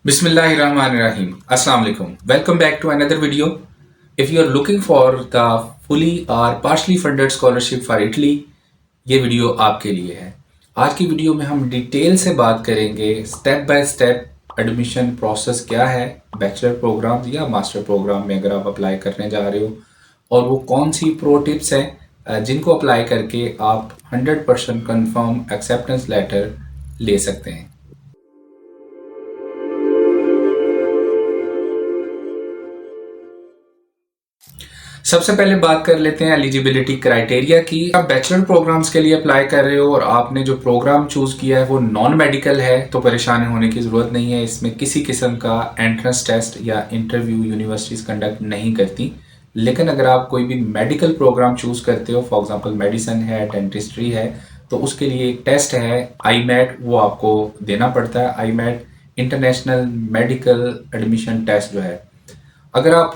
Bismillahirrahmanirrahim. Assalamu alaikum. Welcome back to another video. If you are looking for the fully or partially funded scholarship for Italy, ये video आपके लिए है। आज की video में हम डिटेल से बात करेंगे step by step admission process क्या है बैचलर प्रोग्राम या मास्टर प्रोग्राम में अगर आप अप्लाई करने जा रहे हो, और वो कौन सी प्रो टिप्स हैं जिनको अप्लाई करके आप 100% कंफर्म एक्सेप्टेंस लेटर ले सकते हैं। सबसे पहले बात कर लेते हैं एलिजिबिलिटी क्राइटेरिया की। आप बैचलर प्रोग्राम्स के लिए अप्लाई कर रहे हो और आपने जो प्रोग्राम चूज किया है वो नॉन मेडिकल है, तो परेशान होने की जरूरत नहीं है। इसमें किसी किस्म का एंट्रेंस टेस्ट या इंटरव्यू यूनिवर्सिटीज कंडक्ट नहीं करती। लेकिन अगर आप कोई भी मेडिकल प्रोग्राम चूज करते हो, फॉर एग्जाम्पल मेडिसिन है, डेंटिस्ट्री है, तो उसके लिए एक टेस्ट है आईमेट, वो आपको देना पड़ता है। आईमेट इंटरनेशनल मेडिकल एडमिशन टेस्ट जो है। अगर आप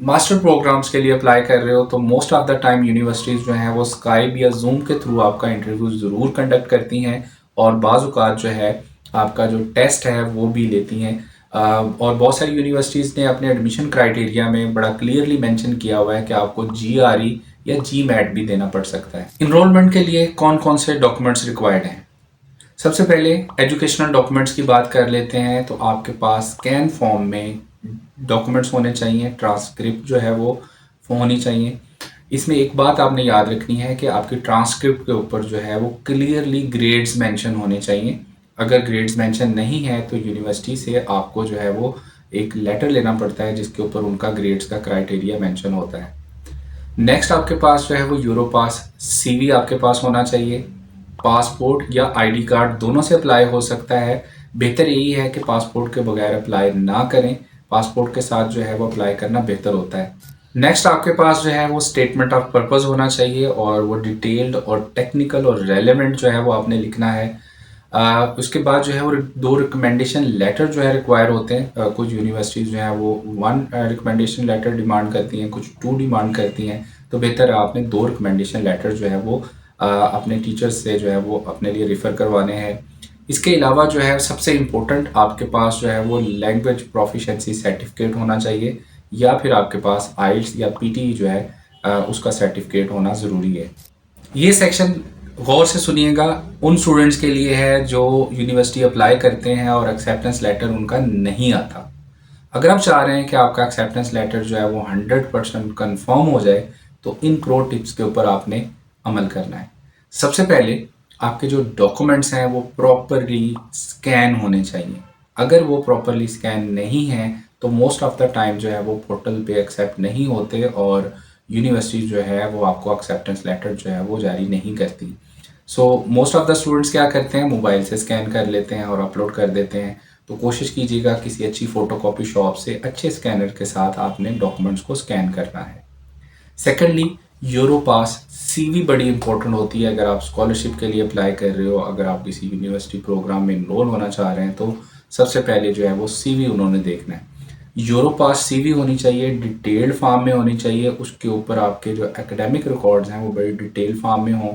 मास्टर प्रोग्राम्स के लिए अप्लाई कर रहे हो तो most of the time universities जो हैं वो स्काइप या जूम के थ्रू आपका इंटरव्यू ज़रूर कंडक्ट करती हैं, और बाज़ औक़ात जो है आपका जो टेस्ट है वो भी लेती हैं। और बहुत सारी यूनिवर्सिटीज़ ने अपने एडमिशन क्राइटेरिया में बड़ा क्लियरली मेंशन किया हुआ है कि आपको GRE या GMAT भी देना पड़ सकता है। इनरोलमेंट के लिए कौन कौन से डॉक्यूमेंट्स रिक्वायर्ड हैं? सबसे पहले एजुकेशनल डॉक्यूमेंट्स की बात कर लेते हैं। तो आपके पास स्कैन फॉर्म में डॉक्यूमेंट्स होने चाहिए, ट्रांसक्रिप्ट जो है वो होनी चाहिए। इसमें एक बात आपने याद रखनी है कि आपकी ट्रांसक्रिप्ट के ऊपर जो है वो क्लियरली ग्रेड्स मेंशन होने चाहिए। अगर ग्रेड्स मेंशन नहीं है तो यूनिवर्सिटी से आपको जो है वो एक लेटर लेना पड़ता है जिसके ऊपर उनका ग्रेड्स का क्राइटेरिया मेंशन होता है। नेक्स्ट आपके पास जो है वो यूरोपास CV आपके पास होना चाहिए। पासपोर्ट या ID कार्ड दोनों से अप्लाई हो सकता है। बेहतर यही है कि पासपोर्ट के बगैर अप्लाई ना करें, पासपोर्ट के साथ जो है वो अप्लाई करना बेहतर होता है। नेक्स्ट आपके पास जो है वो स्टेटमेंट ऑफ पर्पस होना चाहिए, और वो डिटेल्ड और टेक्निकल और रेलेवेंट जो है वो आपने लिखना है। उसके बाद जो है वो 2 रिकमेंडेशन लेटर जो है रिक्वायर होते हैं। कुछ यूनिवर्सिटीज़ जो है वो 1 रिकमेंडेशन लेटर डिमांड करती हैं, कुछ 2 डिमांड करती हैं। तो बेहतर है आपने 2 रिकमेंडेशन लेटर जो है वो अपने टीचर्स से जो है वो अपने लिए रेफ़र करवाने हैं। इसके अलावा जो है सबसे इम्पोर्टेंट आपके पास जो है वो लैंग्वेज प्रोफिशिएंसी सर्टिफिकेट होना चाहिए, या फिर आपके पास IELTS या PTE जो है उसका सर्टिफिकेट होना ज़रूरी है। ये सेक्शन गौर से सुनिएगा, उन स्टूडेंट्स के लिए है जो यूनिवर्सिटी अप्लाई करते हैं और एक्सेप्टेंस लेटर उनका नहीं आता। अगर आप चाह रहे हैं कि आपका एक्सेप्टेंस लेटर जो है वो 100% कन्फर्म हो जाए तो इन प्रो टिप्स के ऊपर आपने अमल करना है। सबसे पहले आपके जो डॉक्यूमेंट्स हैं वो प्रॉपरली स्कैन होने चाहिए। अगर वो प्रॉपरली स्कैन नहीं है तो मोस्ट ऑफ द टाइम जो है वो पोर्टल पे एक्सेप्ट नहीं होते, और यूनिवर्सिटी जो है वो आपको एक्सेप्टेंस लेटर जो है वो जारी नहीं करती। So most of the students क्या करते हैं, मोबाइल से स्कैन कर लेते हैं और अपलोड कर देते हैं। तो कोशिश कीजिएगा किसी अच्छी फ़ोटोकॉपी शॉप से अच्छे स्कैनर के साथ आपने डॉक्यूमेंट्स को स्कैन करना है। सेकेंडली, यूरोपास CV बड़ी इंपॉर्टेंट होती है अगर आप स्कॉलरशिप के लिए अप्लाई कर रहे हो। अगर आप किसी यूनिवर्सिटी प्रोग्राम में इनरोल होना चाह रहे हैं तो सबसे पहले जो है वो CV उन्होंने देखना है। यूरोपास CV होनी चाहिए, डिटेल्ड फॉर्म में होनी चाहिए। उसके ऊपर आपके जो एकेडमिक रिकॉर्ड्स हैं वो बड़ी डिटेल फॉर्म में हों।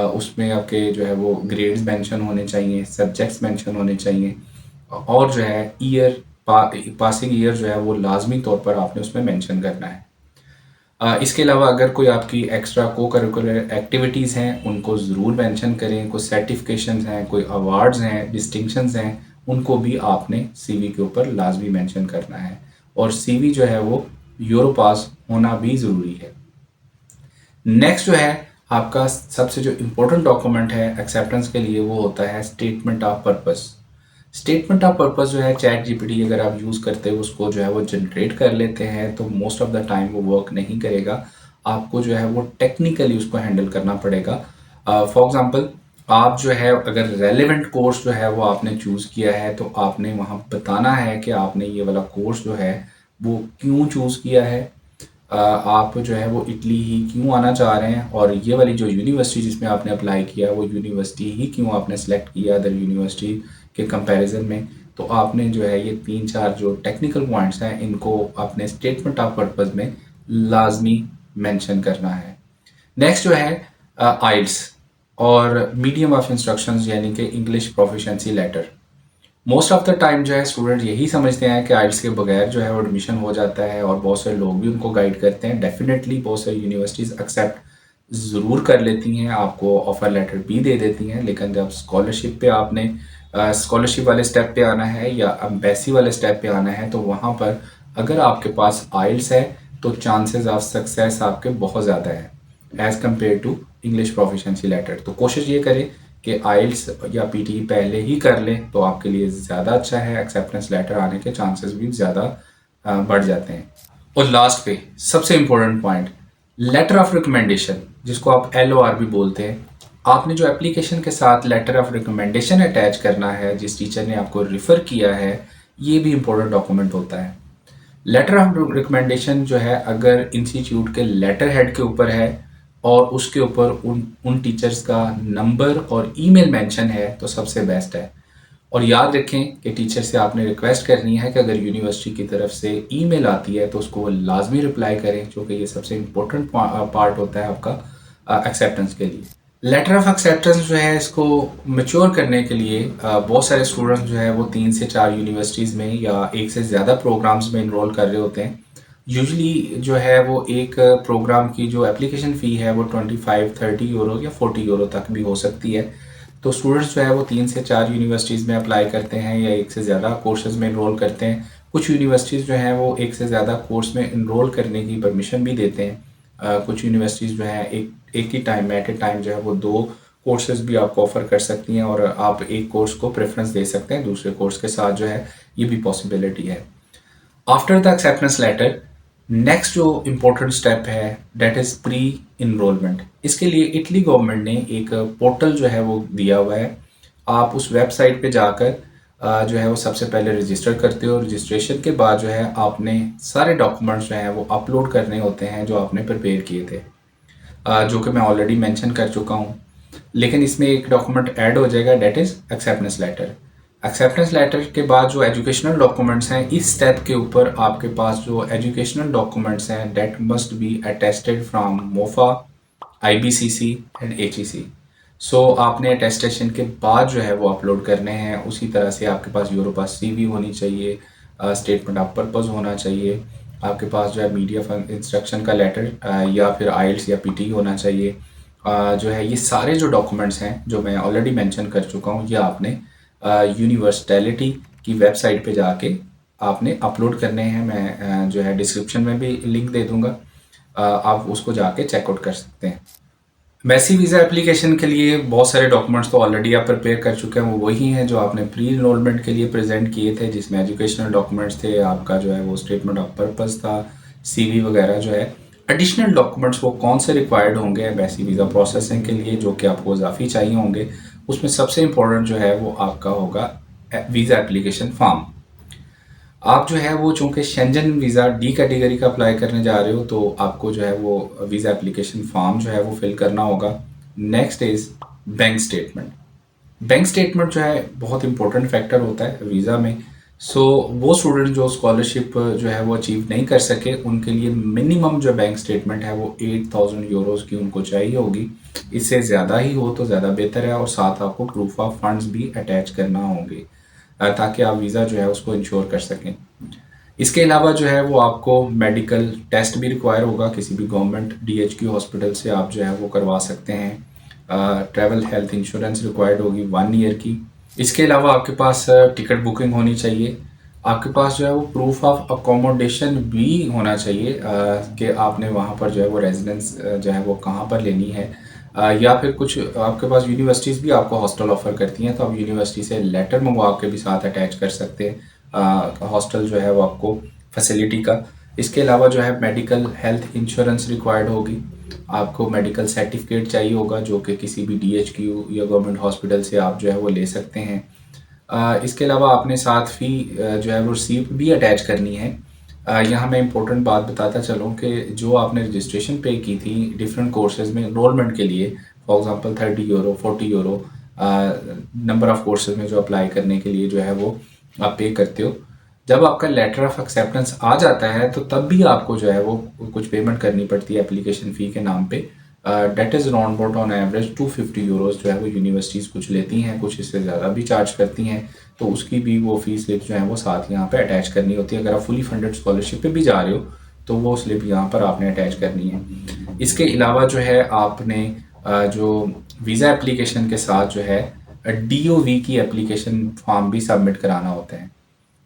उसमें आपके जो है वो ग्रेड्स मेंशन होने चाहिए, सब्जेक्ट्स मेंशन होने चाहिए, और जो है पासिंग ईयर जो है वो लाजमी तौर पर आपने उसमें मेंशन करना है। इसके अलावा अगर कोई आपकी एक्स्ट्रा को करिकुलर एक्टिविटीज़ हैं उनको ज़रूर मेंशन करें। कोई सर्टिफिकेशंस हैं, कोई अवार्ड्स हैं, डिस्टिंक्शंस हैं, उनको भी आपने CV के ऊपर लाजमी मेंशन करना है। और CV जो है वो यूरोपास होना भी ज़रूरी है। नेक्स्ट जो है आपका सबसे जो इम्पोर्टेंट डॉक्यूमेंट है एक्सेप्टेंस के लिए वो होता है statement of purpose. Statement of purpose जो है ChatGPT अगर आप यूज़ करते हो उसको जो है वो जनरेट कर लेते हैं तो मोस्ट ऑफ द टाइम वो वर्क नहीं करेगा। आपको जो है वो टेक्निकली उसको हैंडल करना पड़ेगा। फॉर एग्जांपल, आप जो है अगर रेलेवेंट कोर्स जो है वो आपने चूज़ किया है तो आपने वहाँ बताना है कि आपने ये वाला कोर्स जो है वो क्यों चूज़ किया है। आप जो है वो इटली ही क्यों आना चाह रहे हैं, और ये वाली जो यूनिवर्सिटी जिसमें आपने अप्लाई किया वो यूनिवर्सिटी ही क्यों आपने सेलेक्ट किया अदर यूनिवर्सिटी के कंपैरिजन में। तो आपने जो है ये 3-4 जो टेक्निकल पॉइंट्स हैं इनको अपने स्टेटमेंट ऑफ पर्पस में लाजमी मेंशन करना है। नेक्स्ट जो है IELTS और मीडियम ऑफ इंस्ट्रक्शंस यानी कि English proficiency letter. Most of the time जो है स्टूडेंट यही समझते हैं कि आइल्स के बगैर जो है वो एडमिशन हो जाता है, और बहुत सारे लोग भी उनको गाइड करते हैं। डेफिनेटली बहुत सारी यूनिवर्सिटीज़ एक्सेप्ट ज़रूर कर लेती हैं, आपको ऑफ़र लेटर भी दे देती हैं, लेकिन जब स्कॉलरशिप पे आपने स्कॉलरशिप वाले स्टेप पे आना है या एम्बेसी वाले स्टेप पे आना है, तो वहाँ पर अगर आपके पास आइल्स है तो चांसेस ऑफ सक्सेस आपके बहुत ज़्यादा है as compare to English proficiency letter. तो कोशिश ये करें कि आइल्स या पीटी पहले ही कर लें, तो आपके लिए ज़्यादा अच्छा है, एक्सेप्टेंस लेटर आने के चांसेस भी ज़्यादा बढ़ जाते हैं। और लास्ट पे सबसे important point, letter of recommendation, जिसको आप LOR भी बोलते हैं। आपने जो एप्लीकेशन के साथ लेटर ऑफ रिकमेंडेशन अटैच करना है, जिस टीचर ने आपको रिफ़र किया है, ये भी इम्पोर्टेंट डॉक्यूमेंट होता है। लेटर ऑफ रिकमेंडेशन जो है, अगर इंस्टीट्यूट के लेटर हेड के ऊपर है और उसके ऊपर उन टीचर्स का नंबर और ईमेल मेंशन है, तो सबसे बेस्ट है। और याद रखें कि टीचर से आपने रिक्वेस्ट करनी है कि अगर यूनिवर्सिटी की तरफ से ईमेल आती है तो उसको वो लाजमी रिप्लाई करें, जो कि ये सबसे इम्पोर्टेंट पार्ट होता है आपका एक्सेप्टेंस के लिए। लेटर ऑफ एक्सेप्टेंस जो है, इसको मैच्योर करने के लिए बहुत सारे स्टूडेंट्स जो है वो 3 से 4 यूनिवर्सिटीज़ में या एक से ज़्यादा प्रोग्राम्स में इनरोल कर रहे होते हैं। यूजली जो है वो एक प्रोग्राम की जो एप्लीकेशन फ़ी है वो 25-30 यूरो या 40 यूरो तक भी हो सकती है। तो स्टूडेंट्स जो है वो 3 से 4 यूनिवर्सिटीज़ में अप्लाई करते हैं या एक से ज़्यादा कोर्सेज़ में इनरोल करते हैं। कुछ यूनिवर्सिटीज़ जो हैं वो एक से ज़्यादा कोर्स में इनरोल करने की परमिशन भी देते हैं। कुछ यूनिवर्सिटीज़ जो हैं एक ही टाइम में एट ए टाइम जो है वो 2 कोर्सेज़ भी आपको ऑफ़र कर सकती हैं, और आप एक कोर्स को प्रेफरेंस दे सकते हैं दूसरे कोर्स के साथ, जो है ये भी पॉसिबिलिटी है। After the acceptance letter, next जो इम्पोर्टेंट स्टेप है डेट इज़ प्री इनरोलमेंट। इसके लिए इटली गवर्नमेंट ने एक पोर्टल जो है वो दिया हुआ है। आप उस वेबसाइट पे जाकर जो है वो सबसे पहले रजिस्टर करते हो। रजिस्ट्रेशन के बाद जो है आपने सारे डॉक्यूमेंट्स जो हैं वो अपलोड करने होते हैं जो आपने प्रिपेयर किए थे, जो कि मैं ऑलरेडी मेंशन कर चुका हूँ। लेकिन इसमें एक डॉक्यूमेंट ऐड हो जाएगा, that is acceptance letter. Acceptance letter के बाद जो एजुकेशनल डॉक्यूमेंट्स हैं, इस स्टेप के ऊपर आपके पास जो एजुकेशनल डॉक्यूमेंट्स हैं that must be attested from MOFA, IBCC and HEC। So आपने अटेस्टेशन के बाद जो है वो अपलोड करने हैं। उसी तरह से आपके पास यूरोपास CV होनी चाहिए, स्टेटमेंट ऑफ पर्पस होना चाहिए, आपके पास जो है मीडिया इंस्ट्रक्शन का लेटर या फिर आइल्स या PT होना चाहिए। जो है ये सारे जो डॉक्यूमेंट्स हैं जो मैं ऑलरेडी मेंशन कर चुका हूँ, ये आपने यूनिवर्सिटैलिटी की वेबसाइट पे जाके आपने अपलोड करने हैं। मैं जो है डिस्क्रिप्शन में भी लिंक दे दूँगा, आप उसको जाके चेकआउट कर सकते हैं। वैसी वीज़ा एप्लीकेशन के लिए बहुत सारे डॉक्यूमेंट्स तो ऑलरेडी आप प्रिपेयर कर चुके हैं, वो वही हैं जो आपने प्री इनरोलमेंट के लिए प्रेजेंट किए थे, जिसमें एजुकेशनल डॉक्यूमेंट्स थे, आपका जो है वो स्टेटमेंट ऑफ पर्पस था, CV वगैरह जो है। एडिशनल डॉक्यूमेंट्स वो कौन से रिक्वायर्ड होंगे वैसी वीज़ा प्रोसेसिंग के लिए, जो कि आपको इजाफी चाहिए होंगे, उसमें सबसे इम्पोर्टेंट जो है वो आपका होगा वीज़ा एप्लीकेशन फॉर्म। आप जो है वो चूँकि शेंजन वीज़ा D कैटेगरी का अप्लाई करने जा रहे हो, तो आपको जो है वो वीज़ा एप्लीकेशन फॉर्म जो है वो फिल करना होगा। Next is bank statement. Bank statement जो है बहुत इंपॉर्टेंट फैक्टर होता है वीज़ा में। सो वो स्टूडेंट जो स्कॉलरशिप जो है वो अचीव नहीं कर सके, उनके लिए मिनिमम जो बैंक स्टेटमेंट है वो 8,000 यूरोज़ की उनको चाहिए होगी। इससे ज़्यादा ही हो तो ज़्यादा बेहतर है, और साथ आपको प्रूफ ऑफ फंड्स भी अटैच करना होंगे ताकि आप वीज़ा जो है उसको इंश्योर कर सकें। इसके अलावा जो है वो आपको मेडिकल टेस्ट भी रिक्वायर होगा, किसी भी गवर्नमेंट DHQ हॉस्पिटल से आप जो है वो करवा सकते हैं। ट्रैवल हेल्थ इंश्योरेंस रिक्वायर्ड होगी 1 ईयर की। इसके अलावा आपके पास टिकट बुकिंग होनी चाहिए। आपके पास जो है वो प्रूफ ऑफ अकोमोडेशन भी होना चाहिए, कि आपने वहाँ पर जो है वो रेजिडेंस जो है वो कहाँ पर लेनी है, या फिर कुछ आपके पास यूनिवर्सिटीज़ भी आपको हॉस्टल ऑफ़र करती हैं, तो आप यूनिवर्सिटी से लेटर मंगवा के भी साथ अटैच कर सकते हैं हॉस्टल जो है वो आपको फैसिलिटी का। इसके अलावा जो है मेडिकल हेल्थ इंश्योरेंस रिक्वायर्ड होगी, आपको मेडिकल सर्टिफिकेट चाहिए होगा, जो कि किसी भी DHQ या गवर्नमेंट हॉस्पिटल से आप जो है वो ले सकते हैं। इसके अलावा आपने साथ फ़ी जो है वो रिसीप्ट भी अटैच करनी है। यहाँ मैं इम्पोर्टेंट बात बताता चलूँ कि जो आपने रजिस्ट्रेशन पे की थी डिफरेंट कोर्सेज़ में एनरोलमेंट के लिए, for example 30 euro 40 euro number of courses में जो अप्लाई करने के लिए जो है वो आप पे करते हो, जब आपका लेटर ऑफ एक्सेप्टेंस आ जाता है तो तब भी आपको जो है वो कुछ पेमेंट करनी पड़ती है एप्लीकेशन फ़ी के नाम पे, that is round about on average 250 euros जो है वो यूनिवर्सिटीज़ कुछ लेती हैं, कुछ इससे ज़्यादा भी चार्ज करती हैं। तो उसकी भी वो फ़ी स्लिप जो है वो साथ यहाँ पे अटैच करनी होती है। अगर आप फुली फंडेड स्कॉलरशिप पे भी जा रहे हो तो वो स्लिप यहाँ पर आपने अटैच करनी है। इसके अलावा जो है आपने जो वीज़ा एप्लीकेशन के साथ जो है DOV की एप्लीकेशन फॉर्म भी सबमिट कराना होता है।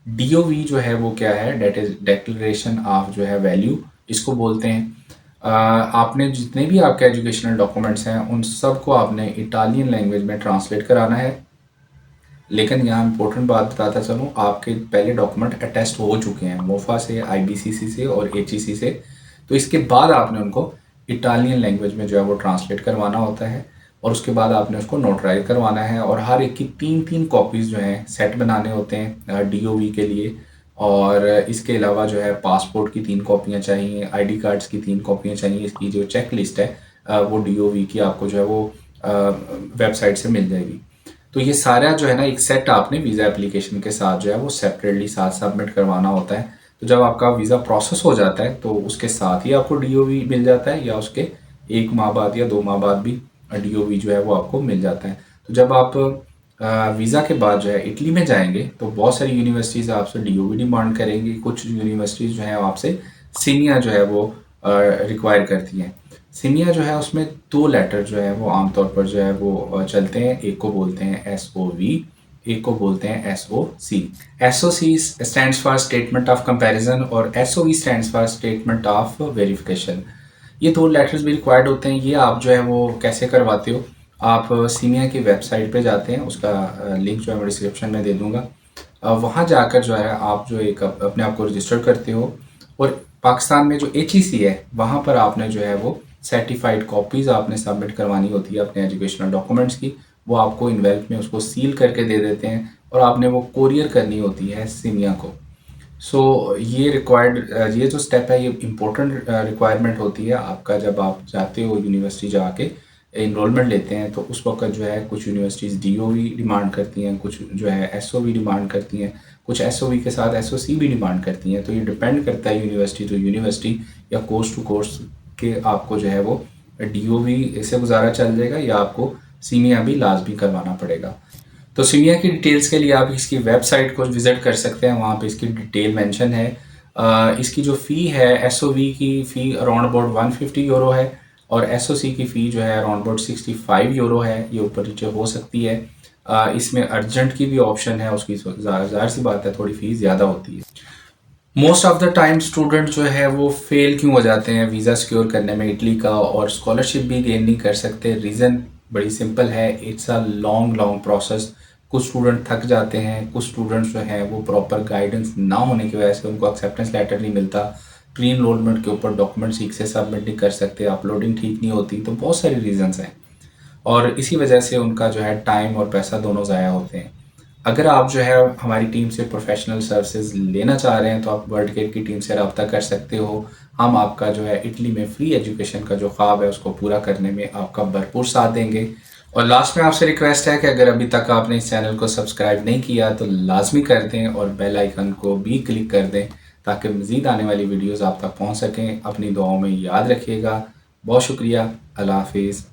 DOV जो है वो क्या है, डेट इज डेक्लेरेशन ऑफ जो है वैल्यू, इसको बोलते हैं। आपने जितने भी आपके एजुकेशनल डॉक्यूमेंट्स हैं उन सब को आपने इटालियन लैंग्वेज में ट्रांसलेट कराना है। लेकिन यहाँ इंपॉर्टेंट बात बताता चलूँ, आपके पहले डॉक्यूमेंट अटेस्ट हो चुके हैं मोफा से, IBCC से और HEC से। तो इसके बाद आपने उनको इटालियन लैंग्वेज में जो है वो ट्रांसलेट करवाना होता है और उसके बाद आपने उसको नोटराइज करवाना है। और हर एक की 3-3 कॉपीज़ जो हैं सेट बनाने होते हैं DOV के लिए। और इसके अलावा जो है पासपोर्ट की 3 कॉपियाँ चाहिए, ID कार्ड्स की 3 कॉपियाँ चाहिए। इसकी जो चेक लिस्ट है वो DOV की आपको जो है वो वेबसाइट से मिल जाएगी। तो ये सारा जो है ना एक सेट आपने वीज़ा एप्लीकेशन के साथ जो है वो सेपरेटली साथ सबमिट करवाना होता है। तो जब आपका वीज़ा प्रोसेस हो जाता है तो उसके साथ ही आपको DOV मिल जाता है, या उसके 1 माह बाद या 2 माह बाद भी DOV जो है वो आपको मिल जाता है। तो जब आप वीज़ा के बाद जो है इटली में जाएंगे तो बहुत सारी यूनिवर्सिटीज़ आपसे DOV डिमांड करेंगी। कुछ यूनिवर्सिटीज़ जो है आपसे सीनिया जो है वो रिक्वायर करती हैं। सीनिया जो है उसमें 2 लेटर जो है वो आमतौर पर जो है वो चलते हैं। एक को बोलते हैं SOV, एक को बोलते हैं SOC। SOC stands for statement of comparison और SOV stands for statement of verification. ये 2 लेटर्स भी रिक्वायर्ड होते हैं। ये आप जो है वो कैसे करवाते हो, आप सीनिया की वेबसाइट पे जाते हैं, उसका लिंक जो है मैं डिस्क्रिप्शन में दे दूँगा। वहाँ जाकर जो है आप जो एक अपने आप को रजिस्टर करते हो और पाकिस्तान में जो HEC है वहाँ पर आपने जो है वो सर्टिफाइड कॉपीज़ आपने सबमिट करवानी होती है अपने एजुकेशनल डॉक्यूमेंट्स की। वो आपको इन्वेल्प में उसको सील करके दे देते हैं और आपने वो कोरियर करनी होती है सीनिया को। ये जो स्टेप है ये इम्पोर्टेंट रिक्वायरमेंट होती है आपका। जब आप जाते हो यूनिवर्सिटी जाके इनरोलमेंट लेते हैं तो उस वक्त जो है कुछ यूनिवर्सिटीज़ DOV डिमांड करती हैं, कुछ जो है SOV डिमांड करती हैं, कुछ SOV के साथ SOC भी डिमांड करती हैं। तो ये डिपेंड करता है यूनिवर्सिटी टू यूनिवर्सिटी या कोर्स टू कोर्स के आपको जो है वो DOV से गुजारा चल जाएगा या आपको सीनिया भी लाजमी करवाना पड़ेगा। तो सीनिया की डिटेल्स के लिए आप इसकी वेबसाइट को विज़िट कर सकते हैं, वहाँ पे इसकी डिटेल मेंशन है। इसकी जो फ़ी है SOV की फ़ी अराउंड अबाउट 150 यूरो है और SOC की फ़ी जो है अराउंड अबाउट 65 यूरो है। ये ऊपर नीचे हो सकती है। इसमें अर्जेंट की भी ऑप्शन है, उसकी ज़ाहिर सी बात है थोड़ी फ़ीस ज़्यादा होती है। Most of the time student जो है वो फेल क्यों हो जाते हैं वीज़ा सिक्योर करने में इटली का, और स्कॉलरशिप भी गेन नहीं कर सकते? रीज़न बड़ी सिंपल है, इट्स अ लॉन्ग प्रोसेस। कुछ स्टूडेंट थक जाते हैं, कुछ स्टूडेंट्स जो हैं वो प्रॉपर गाइडेंस ना होने की वजह से उनको एक्सेप्टेंस लेटर नहीं मिलता, प्री इनरोलमेंट के ऊपर डॉक्यूमेंट ठीक से सबमिट नहीं कर सकते, अपलोडिंग ठीक नहीं होती। तो बहुत सारी रीज़न्स हैं और इसी वजह से उनका जो है टाइम और पैसा दोनों ज़ाया होते हैं। अगर आप जो है हमारी टीम से प्रोफेशनल सर्विसेज लेना चाह रहे हैं तो आप वर्ल्ड केयर की टीम से रब्ता कर सकते हो। हम आपका जो है इटली में फ्री एजुकेशन का जो ख्वाब है उसको पूरा करने में आपका भरपूर साथ देंगे। और लास्ट में आपसे रिक्वेस्ट है कि अगर अभी तक आपने इस चैनल को सब्सक्राइब नहीं किया तो लाजमी कर दें और बेल आइकन को भी क्लिक कर दें ताकि मज़ीद आने वाली वीडियोज़ आप तक पहुँच सकें। अपनी दुआओं में याद रखिएगा। बहुत शुक्रिया। अल्लाह हाफिज़।